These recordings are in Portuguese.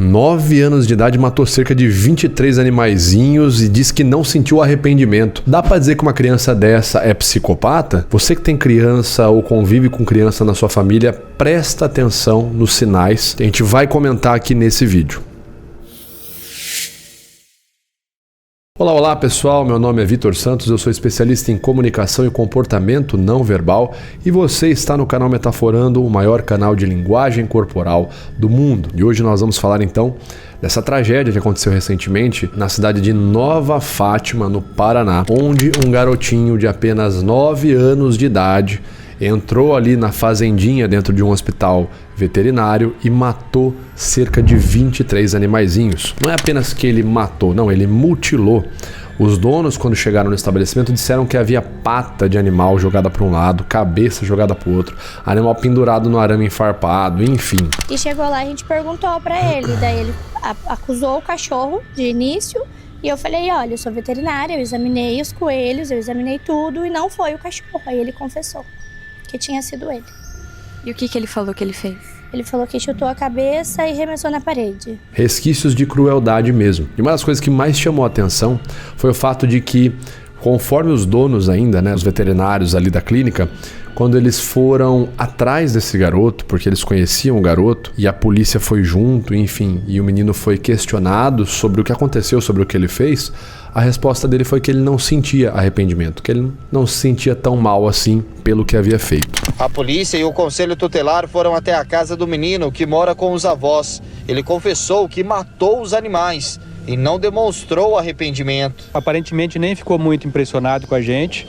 9 anos de idade, matou cerca de 23 animaizinhos e diz que não sentiu arrependimento. Dá pra dizer que uma criança dessa é psicopata? Você que tem criança ou convive com criança na sua família, presta atenção nos sinais que a gente vai comentar aqui nesse vídeo. Olá pessoal, meu nome é Vitor Santos, eu sou especialista em comunicação e comportamento não verbal e você está no canal Metaforando, o maior canal de linguagem corporal do mundo. E hoje nós vamos falar então dessa tragédia que aconteceu recentemente na cidade de Nova Fátima, no Paraná, onde um garotinho de apenas 9 anos de idade entrou ali na fazendinha dentro de um hospital veterinário e matou cerca de 23 animaizinhos. Não é apenas que ele matou, não, ele mutilou. Os donos, quando chegaram no estabelecimento, disseram que havia pata de animal jogada para um lado, cabeça jogada para o outro, animal pendurado no arame enfarpado, enfim. E chegou lá, a gente perguntou para ele, daí ele acusou o cachorro de início. E eu falei, olha, eu sou veterinária, eu examinei os coelhos, eu examinei tudo e não foi o cachorro. Aí ele confessou que tinha sido ele. E o que ele falou que ele fez? Ele falou que chutou a cabeça e arremessou na parede. Resquícios de crueldade mesmo. E uma das coisas que mais chamou a atenção foi o fato de que, conforme os donos ainda, né, os veterinários ali da clínica, quando eles foram atrás desse garoto, porque eles conheciam o garoto, e a polícia foi junto, enfim, e o menino foi questionado sobre o que aconteceu, sobre o que ele fez, a resposta dele foi que ele não sentia arrependimento, que ele não se sentia tão mal assim pelo que havia feito. A polícia e o conselho tutelar foram até a casa do menino, que mora com os avós. Ele confessou que matou os animais e não demonstrou arrependimento. Aparentemente nem ficou muito impressionado com a gente.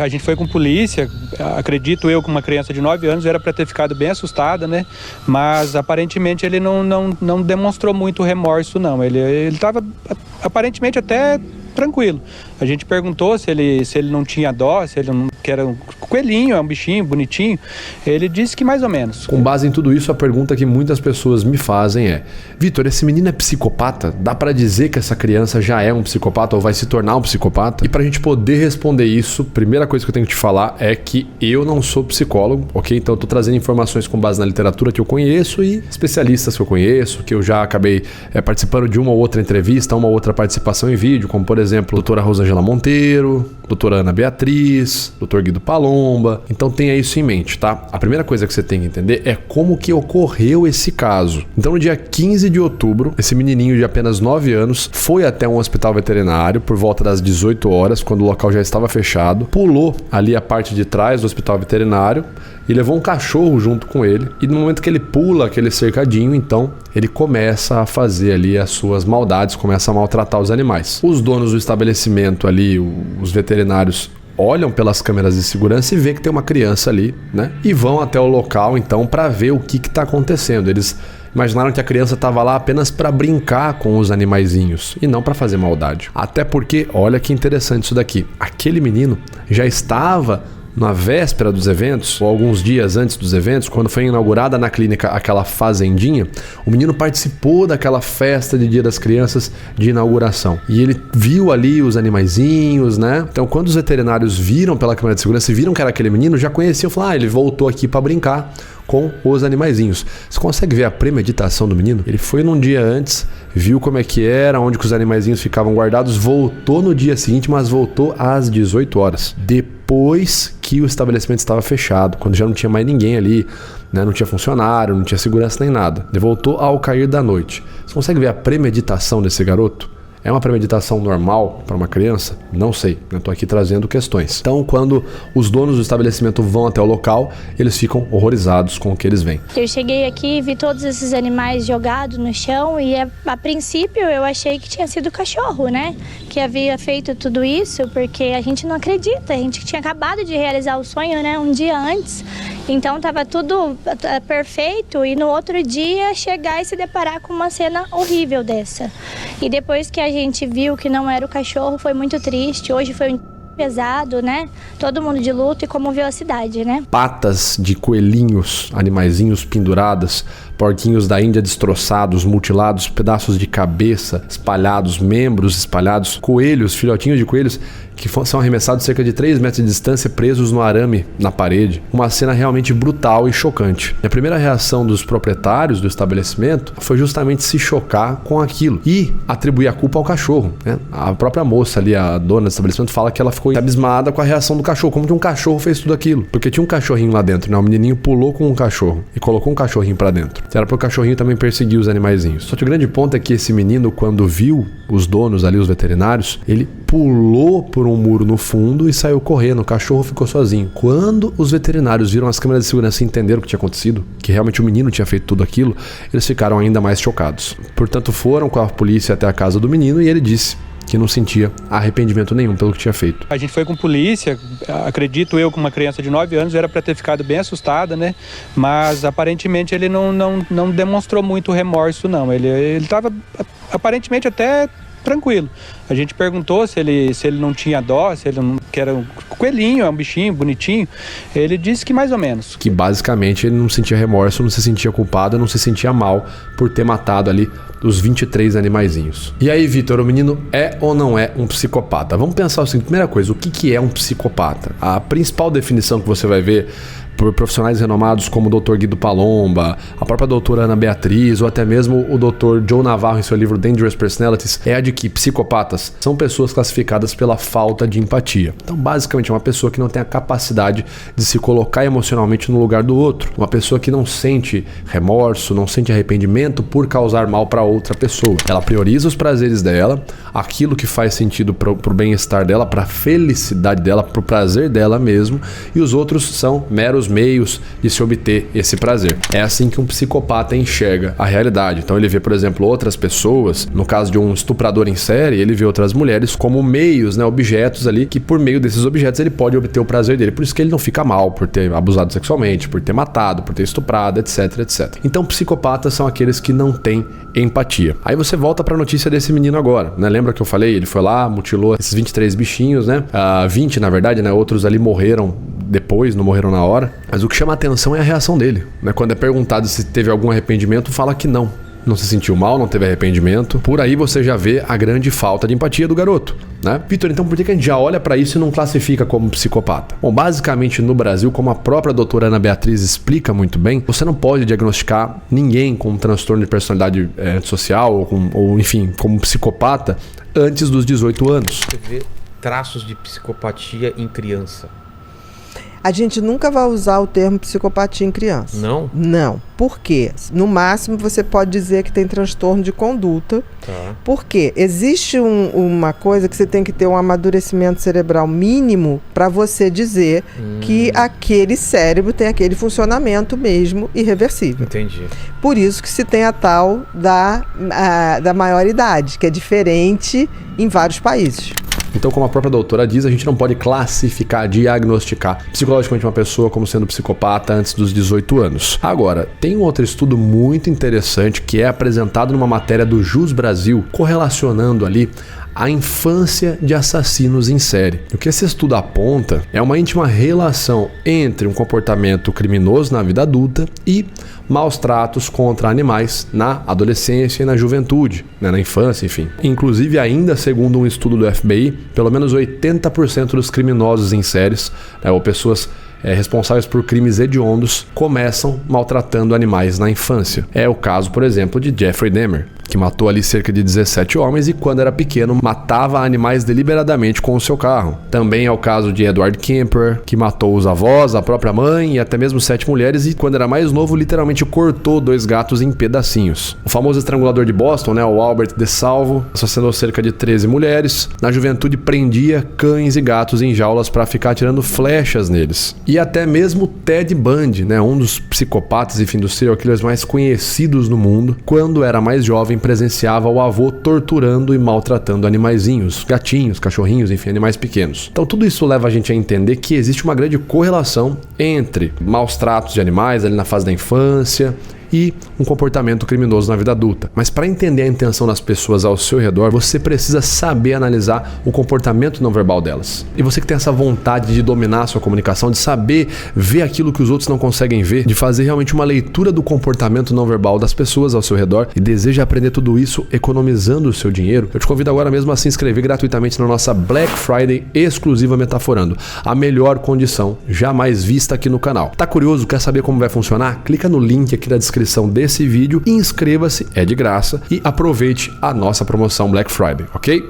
A gente foi com polícia, acredito eu que uma criança de 9 anos era para ter ficado bem assustada, né? Mas aparentemente ele não demonstrou muito remorso, não. Ele estava aparentemente até tranquilo. A gente perguntou se ele não tinha dó, se ele não, que era um coelhinho, é um bichinho bonitinho. Ele disse que mais ou menos. Com base em tudo isso, a pergunta que muitas pessoas me fazem é: Vitor, esse menino é psicopata? Dá pra dizer que essa criança já é um psicopata ou vai se tornar um psicopata? E pra gente poder responder isso, primeira coisa que eu tenho que te falar é que eu não sou psicólogo, ok? Então eu tô trazendo informações com base na literatura que eu conheço e especialistas que eu conheço, que eu já acabei participando de uma ou outra entrevista, uma ou outra participação em vídeo, como por exemplo, doutora Rosângela Monteiro, doutora Ana Beatriz, doutor Guido Palomba. Então tenha isso em mente, tá? A primeira coisa que você tem que entender é como que ocorreu esse caso. Então no dia 15 de outubro, esse menininho de apenas 9 anos foi até um hospital veterinário por volta das 18 horas, quando o local já estava fechado, pulou ali a parte de trás do hospital veterinário e levou um cachorro junto com ele. E no momento que ele pula aquele cercadinho, então ele começa a fazer ali as suas maldades, começa a maltratar os animais. Os donos do estabelecimento ali, os veterinários, olham pelas câmeras de segurança e vê que tem uma criança ali, né? E vão até o local então para ver o que está acontecendo. Eles imaginaram que a criança estava lá apenas para brincar com os animaizinhos e não para fazer maldade. Até porque, olha que interessante isso daqui, aquele menino já estava na véspera dos eventos, ou alguns dias antes dos eventos, quando foi inaugurada na clínica aquela fazendinha, o menino participou daquela festa de Dia das Crianças de inauguração. E ele viu ali os animaizinhos, né? Então, quando os veterinários viram pela câmera de segurança e viram que era aquele menino, já conheciam, falaram, ele voltou aqui para brincar com os animaizinhos. Você consegue ver a premeditação do menino? Ele foi num dia antes, viu como é que era, onde que os animaizinhos ficavam guardados, voltou no dia seguinte, mas voltou às 18 horas. Depois que o estabelecimento estava fechado, quando já não tinha mais ninguém ali, né? Não tinha funcionário, não tinha segurança nem nada. Ele voltou ao cair da noite. Você consegue ver a premeditação desse garoto? É uma premeditação normal para uma criança? Não sei, eu estou aqui trazendo questões. Então, quando os donos do estabelecimento vão até o local, eles ficam horrorizados com o que eles veem. Eu cheguei aqui e vi todos esses animais jogados no chão e a princípio eu achei que tinha sido o cachorro, né? Que havia feito tudo isso, porque a gente não acredita, a gente tinha acabado de realizar o sonho, né? Um dia antes. Então estava tudo perfeito e no outro dia chegar e se deparar com uma cena horrível dessa. E depois que a gente viu que não era o cachorro, foi muito triste. Hoje foi um pesado, né? Todo mundo de luto e comoveu a cidade, né? Patas de coelhinhos, animaizinhos penduradas, porquinhos da Índia destroçados, mutilados, pedaços de cabeça espalhados, membros espalhados, coelhos, filhotinhos de coelhos que são arremessados cerca de 3 metros de distância, presos no arame na parede. Uma cena realmente brutal e chocante. E a primeira reação dos proprietários do estabelecimento foi justamente se chocar com aquilo e atribuir a culpa ao cachorro, né? A própria moça ali, a dona do estabelecimento, fala que ela ficou abismada com a reação do cachorro, como que um cachorro fez tudo aquilo. Porque tinha um cachorrinho lá dentro, né? O menininho pulou com um cachorro e colocou um cachorrinho pra dentro. Era pro cachorrinho também perseguir os animaizinhos. Só que o grande ponto é que esse menino, quando viu os donos ali, os veterinários, ele pulou por um muro no fundo e saiu correndo. O cachorro ficou sozinho. Quando os veterinários viram as câmeras de segurança e entenderam o que tinha acontecido, que realmente o menino tinha feito tudo aquilo, eles ficaram ainda mais chocados. Portanto, foram com a polícia até a casa do menino e ele disse que não sentia arrependimento nenhum pelo que tinha feito. A gente foi com polícia, acredito eu, com uma criança de 9 anos, era para ter ficado bem assustada, né? Mas aparentemente ele não demonstrou muito remorso, não. Ele estava aparentemente até tranquilo. A gente perguntou se ele não tinha dó, se ele não, que era um coelhinho, é um bichinho bonitinho. Ele disse que mais ou menos. Que basicamente ele não sentia remorso, não se sentia culpado, não se sentia mal por ter matado ali os 23 animaizinhos. E aí, Vitor, o menino é ou não é um psicopata? Vamos pensar o seguinte, primeira coisa, o que é um psicopata? A principal definição que você vai ver por profissionais renomados como o Dr. Guido Palomba, a própria doutora Ana Beatriz ou até mesmo o Dr. Joe Navarro em seu livro Dangerous Personalities, é a de que psicopatas são pessoas classificadas pela falta de empatia. Então, basicamente, é uma pessoa que não tem a capacidade de se colocar emocionalmente no lugar do outro. Uma pessoa que não sente remorso, não sente arrependimento por causar mal para outra pessoa. Ela prioriza os prazeres dela, aquilo que faz sentido pro bem-estar dela, pra felicidade dela, pro prazer dela mesmo, e os outros são meros meios de se obter esse prazer. É assim que um psicopata enxerga a realidade. Então ele vê, por exemplo, outras pessoas, no caso de um estuprador em série, ele vê outras mulheres como meios, né, objetos ali, que por meio desses objetos ele pode obter o prazer dele. Por isso que ele não fica mal por ter abusado sexualmente, por ter matado, por ter estuprado, etc, etc. Então psicopatas são aqueles que não têm empatia. Aí você volta pra notícia desse menino agora, né? Lembra que eu falei? Ele foi lá, mutilou esses 23 bichinhos, né? 20 na verdade, né? Outros ali morreram depois, não morreram na hora. Mas o que chama a atenção é a reação dele, né? Quando é perguntado se teve algum arrependimento, fala que não. Não se sentiu mal, não teve arrependimento. Por aí você já vê a grande falta de empatia do garoto, né? Vitor, então por que a gente já olha pra isso e não classifica como psicopata? Bom, basicamente no Brasil, como a própria doutora Ana Beatriz explica muito bem, você não pode diagnosticar ninguém com um transtorno de personalidade antissocial ou enfim, como psicopata antes dos 18 anos. Você vê traços de psicopatia em criança? A gente nunca vai usar o termo psicopatia em criança. Não? Não. Por quê? No máximo, você pode dizer que tem transtorno de conduta. Tá. Porque existe uma coisa que você tem que ter um amadurecimento cerebral mínimo para você dizer que aquele cérebro tem aquele funcionamento mesmo irreversível. Entendi. Por isso que se tem a tal da maioridade, que é diferente em vários países. Então, como a própria doutora diz, a gente não pode classificar, diagnosticar psicologicamente uma pessoa como sendo psicopata antes dos 18 anos. Agora, tem um outro estudo muito interessante que é apresentado numa matéria do Jus Brasil, correlacionando ali a infância de assassinos em série. O que esse estudo aponta é uma íntima relação entre um comportamento criminoso na vida adulta e maus tratos contra animais na adolescência e na juventude, né, na infância, enfim. Inclusive, ainda segundo um estudo do FBI, pelo menos 80% dos criminosos em séries, né, ou pessoas responsáveis por crimes hediondos, começam maltratando animais na infância. É o caso, por exemplo, de Jeffrey Dahmer, que matou ali cerca de 17 homens e quando era pequeno matava animais deliberadamente com o seu carro. Também é o caso de Edward Kemper, que matou os avós, a própria mãe e até mesmo 7 mulheres e quando era mais novo literalmente cortou 2 gatos em pedacinhos. O famoso estrangulador de Boston, né, o Albert DeSalvo, assassinou cerca de 13 mulheres. Na juventude prendia cães e gatos em jaulas para ficar atirando flechas neles. E até mesmo Ted Bundy, né, um dos psicopatas, enfim, dos serial killers mais conhecidos no mundo, quando era mais jovem presenciava o avô torturando e maltratando animaizinhos, gatinhos, cachorrinhos, enfim, animais pequenos. Então tudo isso leva a gente a entender que existe uma grande correlação entre maus tratos de animais ali na fase da infância e um comportamento criminoso na vida adulta. Mas para entender a intenção das pessoas ao seu redor, você precisa saber analisar o comportamento não verbal delas. E você que tem essa vontade de dominar a sua comunicação, de saber ver aquilo que os outros não conseguem ver, de fazer realmente uma leitura do comportamento não verbal das pessoas ao seu redor e deseja aprender tudo isso economizando o seu dinheiro, eu te convido agora mesmo a se inscrever gratuitamente na nossa Black Friday exclusiva Metaforando, a melhor condição jamais vista aqui no canal. Tá curioso? Quer saber como vai funcionar? Clica no link aqui na descrição desse vídeo e inscreva-se, é de graça, e aproveite a nossa promoção Black Friday, ok?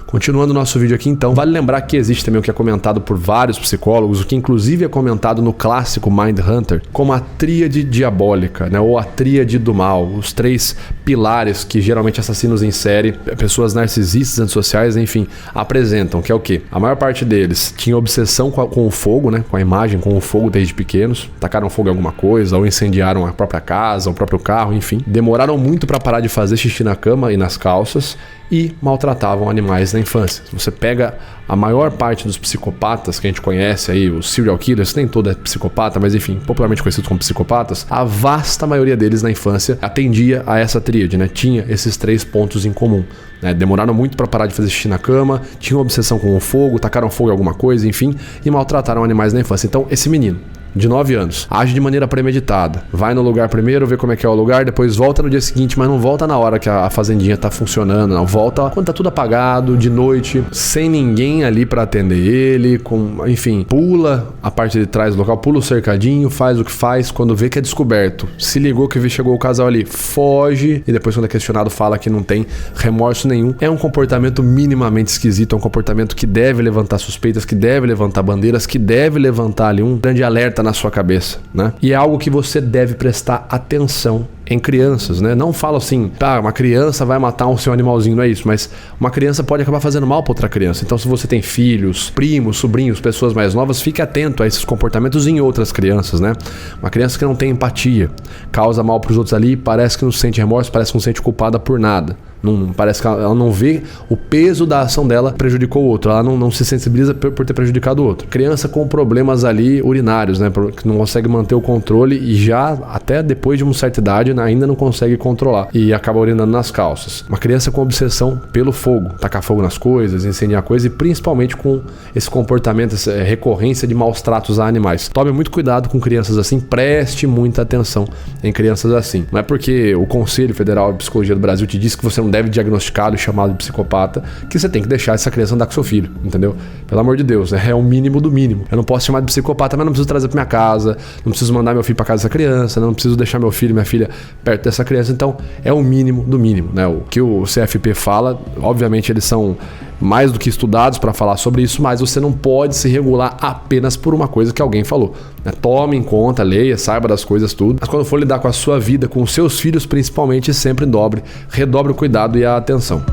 Continuando o nosso vídeo aqui então, vale lembrar que existe também o que é comentado por vários psicólogos, o que inclusive é comentado no clássico Mindhunter, como a tríade diabólica, né? Ou a tríade do mal, os 3 pilares que geralmente assassinos em série, pessoas narcisistas, antissociais, enfim, apresentam, que é o quê? A maior parte deles tinha obsessão com o fogo, né? Com a imagem, com o fogo desde pequenos, tacaram fogo em alguma coisa, ou incendiaram a própria casa, o próprio carro, enfim. Demoraram muito para parar de fazer xixi na cama e nas calças, e maltratavam animais na infância. Se você pega a maior parte dos psicopatas que a gente conhece aí, os serial killers, nem todo é psicopata, mas enfim, popularmente conhecidos como psicopatas, a vasta maioria deles na infância atendia a essa tríade, né? Tinha esses 3 pontos em comum, né? Demoraram muito para parar de fazer xixi na cama, tinham obsessão com o fogo, tacaram fogo em alguma coisa, enfim, e maltrataram animais na infância. Então, esse menino de 9 anos, age de maneira premeditada, vai no lugar primeiro, vê como é que é o lugar, depois volta no dia seguinte, mas não volta na hora que a fazendinha tá funcionando, não, volta quando tá tudo apagado, de noite, sem ninguém ali pra atender ele, enfim, pula a parte de trás do local, pula o cercadinho, faz o que faz, quando vê que é descoberto, se ligou que chegou o casal ali, foge, e depois quando é questionado fala que não tem remorso nenhum. É um comportamento minimamente esquisito, é um comportamento que deve levantar suspeitas, que deve levantar bandeiras, que deve levantar ali um grande alerta na sua cabeça, né? E é algo que você deve prestar atenção em crianças, né? Não falo assim, tá, uma criança vai matar um seu animalzinho, não é isso, mas uma criança pode acabar fazendo mal para outra criança. Então, se você tem filhos, primos, sobrinhos, pessoas mais novas, fique atento a esses comportamentos em outras crianças, né? Uma criança que não tem empatia, causa mal para os outros ali, parece que não sente remorso, parece que não se sente culpada por nada. Não, parece que ela não vê o peso da ação dela prejudicou o outro, ela não se sensibiliza por ter prejudicado o outro. Criança com problemas ali urinários, né, que não consegue manter o controle e já até depois de uma certa idade ainda não consegue controlar e acaba urinando nas calças. Uma criança com obsessão pelo fogo, tacar fogo nas coisas, incendiar coisas e principalmente com esse comportamento, essa recorrência de maus tratos a animais. Tome muito cuidado com crianças assim, preste muita atenção em crianças assim. Não é porque o Conselho Federal de Psicologia do Brasil te diz que você não deve diagnosticá-lo e chamá-lo de psicopata, que você tem que deixar essa criança andar com seu filho, entendeu? Pelo amor de Deus, é o mínimo do mínimo. Eu não posso chamar de psicopata, mas não preciso trazer pra minha casa, não preciso mandar meu filho pra casa dessa criança, não preciso deixar meu filho e minha filha perto dessa criança, então é o mínimo do mínimo, né? O que o CFP fala, obviamente eles são mais do que estudados para falar sobre isso, mas você não pode se regular apenas por uma coisa que alguém falou, né? Tome em conta, leia, saiba das coisas tudo, mas quando for lidar com a sua vida, com os seus filhos principalmente, sempre redobre o cuidado e a atenção.